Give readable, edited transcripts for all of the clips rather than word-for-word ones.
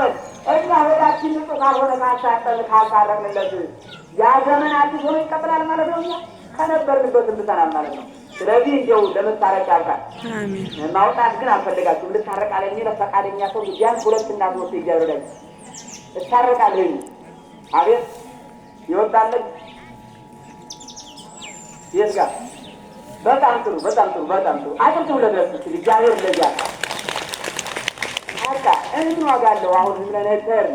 በል እኛ ወዳችን ንጹህ ካልሆነ ካልታረቅንለት ያ ዘመን አዲስ ሆኖ ይቀጥላል ማለት ነው። እኛ ከነበርንበት እንድተናል ማለት ነው። ስለዚህ እንዲያው ለመታረቅ ያብቃል። ማውጣት ግን አልፈልጋችሁም። ልታረቃለ የሚለ ፈቃደኛ ሰው ቢያንስ 2 እና 3 ይጃረዳል እታረቃለሁ። አቤት ይወጣለች የት ጋር በጣም ጥሩ በጣም ጥሩ በጣም ጥሩ አጥንቱ ለድረስ እግዚአብሔር ለያ አጣ እኔ ዋጋለሁ። አሁን ለነገር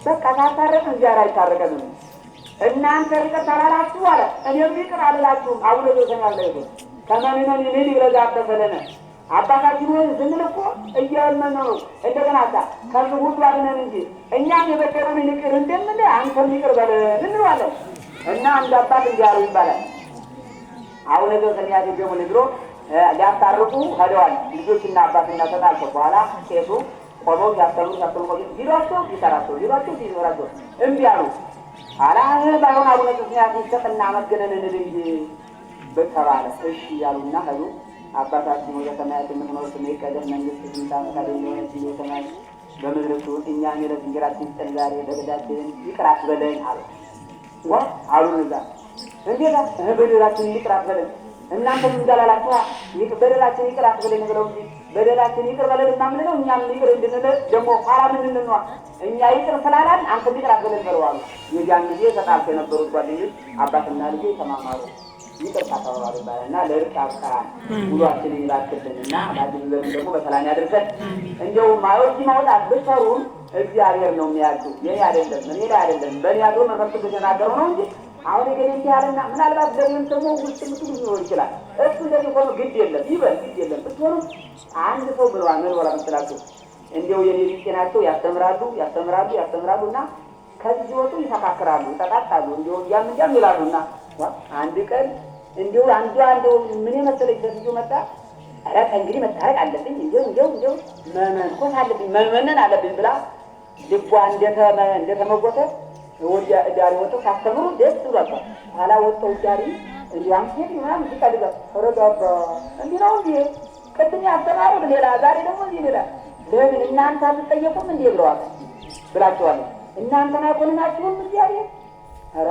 በቃ ታታረቀ እንጀራ ይታረቀን እናንተ ይቅር ታላላችሁ አለ እኔም ይቅር አልላችሁም። አቡነ ዘበሰማያት ይሁን ከማንነን ይሄን ይረዳበት ፈለነ አባታችን ሆይ ዝምል እኮ እያመነ ነው እንደገና ከዚህ ሁሉ አድነን እንጂ እኛም የበደሉን ይቅር እንደምን አንተም ይቅር በለን እንለዋለን። እና አንድ አባት እንዲያሉ ይባላል። አቡነ ዘበሰማያት ደግሞ ንግሮ ሊያስታርቁ ሄደዋል። ልጆችና አባትና ተጣልተው በኋላ ቄሱ ቆመው ሲያስተምሩ ቢሏቸው ይሰራቸው ቢሏቸው ሲኖራቸው እምቢ አሉ። አላህ ባይሆን አቡነ ዘበሰማያት ይሰጥና መስገነን እንድንጂ በተባለ እሺ ያሉና ሄዱ። አባታችን ወደ ሰማያት የምትኖር ስምህ ይቀደስ፣ መንግስትህ ትምጣ፣ ፈቃድህ እንደሆነች በሰማይ በምድር ትሁን። እኛም የዕለት እንጀራችንን ስጠን ዛሬ፣ በደላችንን ይቅር አትበለን አሉ። አሉን እዛ እንዴታ በደላችንን ይቅር አትበለን እናንተም እንዳላላችሁ በደላችንን ይቅር አትበለን ብለው እንጂ በደላችንን ይቅር በለን ማምን ነው። እኛም ይቅር እንድንል ደግሞ ኋላ ምን እንነዋ እኛ ይቅር ስላላን አንተም ይቅር አትበለን ብለው አሉ። የዚያን ጊዜ ተጣልተው የነበሩት ጓደኞች አባትና ልጅ ተማማሩ። ይቅርታ ተባባሉ ይባላልና ለእርቅ አብቃን። ጉዟችንን ይባርክልንና ባድል ደግሞ በሰላም ያድርሰን። እንደው ማውጪ ማውጣት ብትሰሩም እግዚአብሔር ነው የሚያዙ የኔ አይደለም እኔ ላይ አይደለም በእኔ ያለው መንፈስ ተናገሩ ነው እንጂ አሁን ገሌ ያለና ምናልባት ደም ተሞ ውስጥ ምትሉ ሊሆን ይችላል። እሱ እንደዚህ ሆኖ ግድ የለም ይበል ግድ የለም ብትሆኑ አንድ ሰው ብለዋል ምን ወራ መስላችሁ እንደው የኔ ቢጤናቸው ያስተምራሉና ከዚህ ወጡ ይተካከራሉ ይተጣጣሉ እንደው ያም ይላሉና አንድ ቀን እንደው አንዱ ምን የመሰለች ተስጆ መጣ። አረ እንግዲህ መታረቅ አለብኝ እንደው መመንኮስ አለብኝ መመነን አለብኝ ብላ ልቧ እንደተመጎተ ወዲያ ዳሪ ወጥቶ ካስተምሩ ደስ ብሏል። ኋላ ወጥተው ዳሪ እንዲያም ሲል ምናምን ሲቀልጋ ረጋባ እንዲህ ነው እንዴ ቅድም ያስተማሩት ሌላ ዛሬ ደግሞ እንዲህ ሌላ ለምን እናንተ አትጠየቁም እንዴ ብለዋል ብላችኋል። እናንተና ቆንናችሁም እግዚአብሔር አረ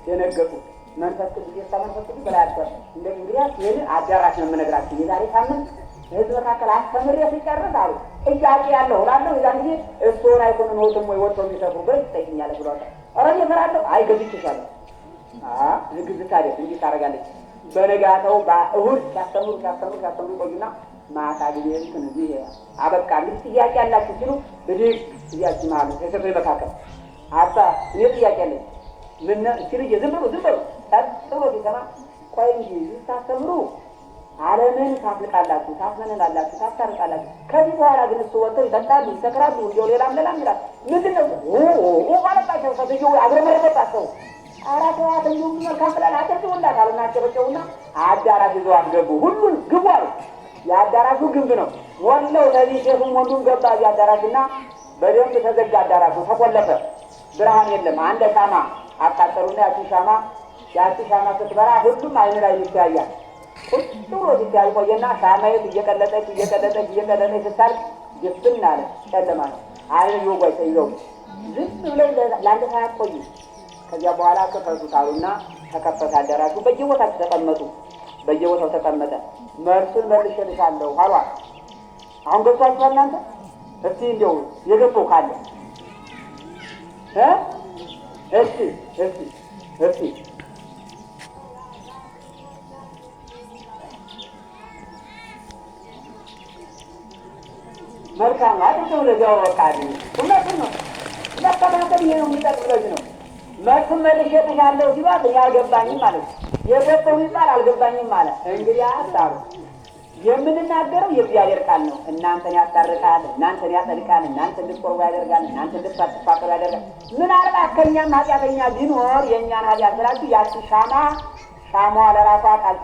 የነገጡ መንፈስ ቅዱስ የተመንፈስ ቅዱስ በላያቸው እንግዲህ ይሄን አዳራሽ ነው የምነግራችሁ። የዛሬ ሳምንት ህዝብ መካከል አስተምሬ ሲጨርስ አሉ ጥያቄ ያለው ላለው የዛን ጊዜ እሱን አይኮን ነው ወይ ወጥቶ የሚሰሩበት ይጠይኛል ብሏል። ኧረ ይፈራለሁ አይገዝችሻለሁ ንግዝ ታዲያ እንዲህ ታደርጋለች። በነጋታው በእሁድ ሲያስተምሩ ቆዩና ማታ ጊዜ እንትን እዚህ አበቃ። እንግዲህ ጥያቄ ያላችሁ ሲሉ ብድግ ጥያቄ ማለት ከሰፈር መካከል አባ እኔ ጥያቄ አለኝ ምን ሲል ዝም ብሎ ታጥሮ ሲሰማ ቆይ እንጂ ታስተምሩ ዓለምን ታፍልቃላችሁ ታፈነላላችሁ ታታርቃላችሁ ከዚህ በኋላ ግን እሱ ወጥተው ይጠጣሉ ይሰክራሉ እንደው ሌላም ይላል ምንድነው ባለባቸው ሰው አግረመረባቸው አራተዋት እንደውም መልካም ብላ አደረጉላታልና አጨበጨቡና አዳራሽ ይዘው አስገቡ። ሁሉን ግቡ አሉ። የአዳራሹ ግንብ ነው ወለው ለዚህ ሴቱም ወንዱም ገባ የአዳራሽና በደንብ ተዘጋ። አዳራሹ ተቆለፈ። ብርሃን የለም። አንድ ሻማ አቃጠሉና ያቺ ሻማ ስትበራ ሁሉም አይን ላይ ይታያል። ቁጭ ብሎ ሲታይ ቆየና ሻማይት እየቀለጠች ስታልቅ ይስብና አለ ጨለማ ነው። አይን ይወጋይ ተይዘው ዝም ብለው ለአንድ ሰዓት ቆዩ። ከዚያ በኋላ ከፈቱታሉና ተከፈተ አዳራሹ። በየቦታው ተቀመጠ። መልሱን መልሼልሻለሁ አሏት። አሁን ገብቷችኋል እናንተ? እስቲ እንደው የገባው ካለ እስቲ መልካም አጥተው ለዛው ወቃዲ ሁለቱም ነው ለካታከም ይሄው የሚጠቅመው ነው። መልሱን መልሼልሻለሁ ሲባል ያልገባኝም ማለት ነው። የገባው ይባል አልገባኝም ማለት እንግዲህ አጣሩ የምንናገረው የእግዚአብሔር ቃል ነው። እናንተን ያታርቃል፣ እናንተን ያጠልቃል፣ እናንተን እንድትቆርቡ ያደርጋል፣ እናንተን እንድትፋቀሩ ያደርጋል። ምናልባት ከእኛም ኃጢአተኛ ቢኖር የእኛን ኃጢአት ስላችሁ ያቺ ሻማዋ ለራሷ ቀልጣ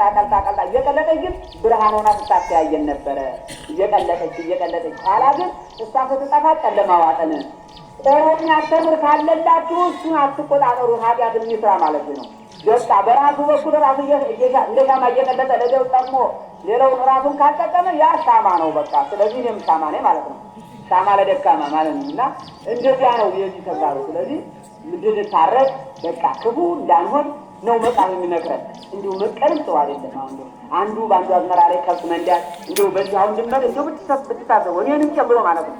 እየቀለጠች ግን ብርሃን ሆና ስታስተያየን ነበረ። እየቀለጠች ኋላ ግን እሷ ስትጠፋ ጨለማ ዋጠን። ቆሮን ያስተምር ካለላችሁ እሱን አትቆጣጠሩ፣ ኃጢአት የሚስራ ማለት ነው። በቃ በራሱ በኩል ራሱ እንደ ሻማ እየቀለጠ ለደው ጠቅሞ ሌላውን ራሱን ካልጠቀመ ያ ሻማ ነው በቃ። ስለዚህ እኔም ሻማ ነኝ ማለት ነው። ሳማ ለደካማ ማለት ነው። እና እንደዚያ ነው የዚህ ተግባሩ። ስለዚህ እንድንታረቅ በቃ ክፉ እንዳንሆን ነው መጽሐፍ የሚመክረን። እንዲሁ መቀልም ጥሩ አይደለም። አሁን አንዱ በአንዱ አዝመራ ላይ ከብት መንዳት እንዲሁ በዚህ አሁን ድንበር እንዲሁ ብትታዘቡ እኔንም ጨምሮ ማለት ነው።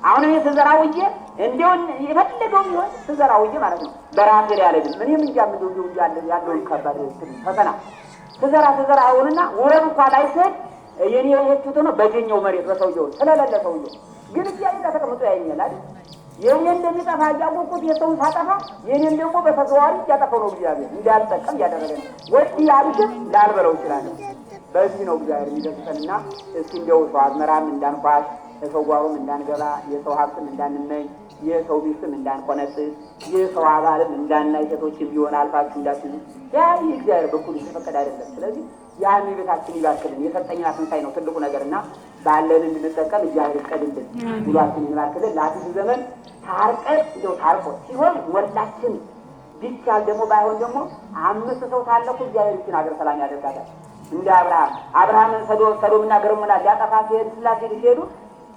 አሁን እኔ ስዘራውዬ እንዲሁን የፈለገው ቢሆን ስዘራውዬ ማለት ነው በራሴ ላይ አለድም እኔም እንጃ ምንድው ያለውን ከባድ ፈተና ስዘራ አሁንና ወረብ እንኳን ላይሰድ የኔ የሄድኩት ነው በገኘው መሬት በሰውየው ስለሌለ ሰውየው ግን እግዚአብሔር ጋር ተቀምጦ ያየኛል አይደል? የኔ እንደሚጠፋ እያወቅሁት የሰውን ሳጠፋ የኔም ደግሞ በተዘዋዋሪ እያጠፋው ነው እግዚአብሔር እንዳልጠቀም እያደረገ ነው። ወዲህ ያሉትን ላልበለው እችላለሁ። በዚህ ነው እግዚአብሔር የሚገስጸንና እስኪ እንደው ሰው አዝመራም እንዳንኳሽ የሰው ጓሮም እንዳንገባ የሰው ሀብትም እንዳንመኝ የሰው ሚስትም እንዳንቆነጥስ የሰው አባልም እንዳናይ ሴቶችም ቢሆን አልፋችሁ እንዳትሉ ያ እግዚአብሔር በኩል የተፈቀደ አይደለም። ስለዚህ ያን ቤታችን ይባርክልን። የሰጠኝና ትንሣኤ ነው ትልቁ ነገርና ባለን እንድንጠቀም እግዚአብሔር ይፍቀድልን። ሁላችን ይባርክልን። ለአዲሱ ዘመን ታርቀን እንደው ታርቆ ሲሆን ሞላችን ቢቻል ደግሞ ባይሆን ደግሞ 5 ሰው ታለቁ እግዚአብሔር ይችን ሀገር ሰላም ያደርጋታል። እንደ አብርሃምን ሰዶምና ገሞራ ሊያጠፋ ሲሄድ ስላሴ ሲሄዱ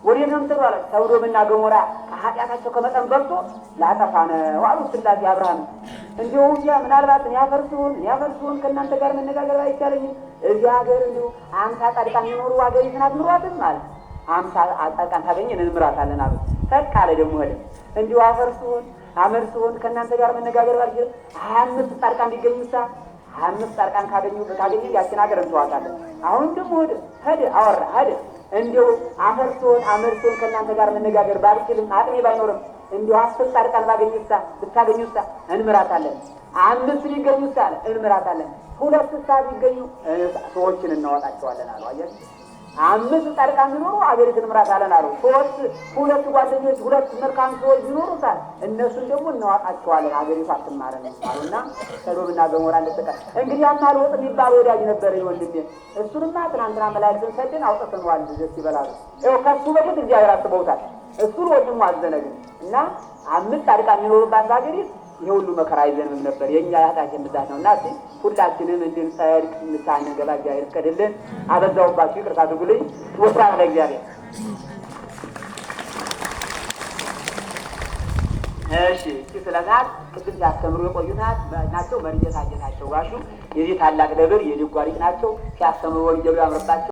ወዴት ነው የምትሄዱ? ሰዶምና ገሞራ ከኃጢአታቸው ከመጠን በልጦ ላጠፋ ነው አሉ ስላሴ አብርሃም። እንዲሁ ምናልባት ያፈርሱን ከእናንተ ጋር መነጋገር አይቻለኝም። እዚህ ሀገር እንዲሁ 50 ጻድቃን የሚኖሩ ሀገሪቱን አትምሯትም ማለት 50 ጻድቃን ታገኘን እንምራታለን አሉ። ፈቅ አለ ደግሞ ሄደ እንዲሁ አመርሱን ከእናንተ ጋር መነጋገር ባልችል 25 ጻድቃን ቢገኙሳ 25 ጻድቃን ካገኘ ያችን ሀገር እንተዋታለን። አሁን ደግሞ ሄደ እንዲሁ አመርሱን ከእናንተ ጋር መነጋገር ባልችልም አቅሜ ባይኖርም እንዲሁ 10 ጻድቃን ብታገኙሳ እንምራታለን። 5 ቢገኙሳ እንምራታለን። 2 ቢገኙ ሰዎችን እናወጣቸዋለን አሉ። አየህ 5 ጻድቃን ቢኖሩ አገሪቱን እንምራታለን አሉ። 2 ጓደኞች 2 መልካም ሰዎች ቢኖሩታ እነሱን ደግሞ እናወጣቸዋለን አገሪቱ አትማረን አሉና ሰዶምና ገሞራ እንደተቀ እንግዲህ አማልወጥ የሚባል ወዳጅ ነበር ወንድሜ። እሱንማ ትናንትና መላእክትን ሰደን አውጥተንዋል ደስ ይበላል። ከሱ በፊት እግዚአብሔር አስበውታል። እሱን ወንድሙ አዘነግን እና 5 ጻድቃን የሚኖሩባት ሀገሪት የሁሉ መከራ ይዘንም ነበር። የኛ ያታችን ብዛት ነውና ሁላችንም እንድንጸድቅ ንስሐ እንገባ እግዚአብሔር ይፍቀድልን። አበዛውባችሁ ይቅርታ አድርጉልኝ። ወስራን ለእግዚአብሔር። እሺ ስለናት ቅድም ሲያስተምሩ የቆዩናት ናቸው። መርጀት አጀታቸው ጋሹ የዚህ ታላቅ ደብር የድጓ ሊቅ ናቸው። ሲያስተምሩ ወንጌሉ ያምርባቸው።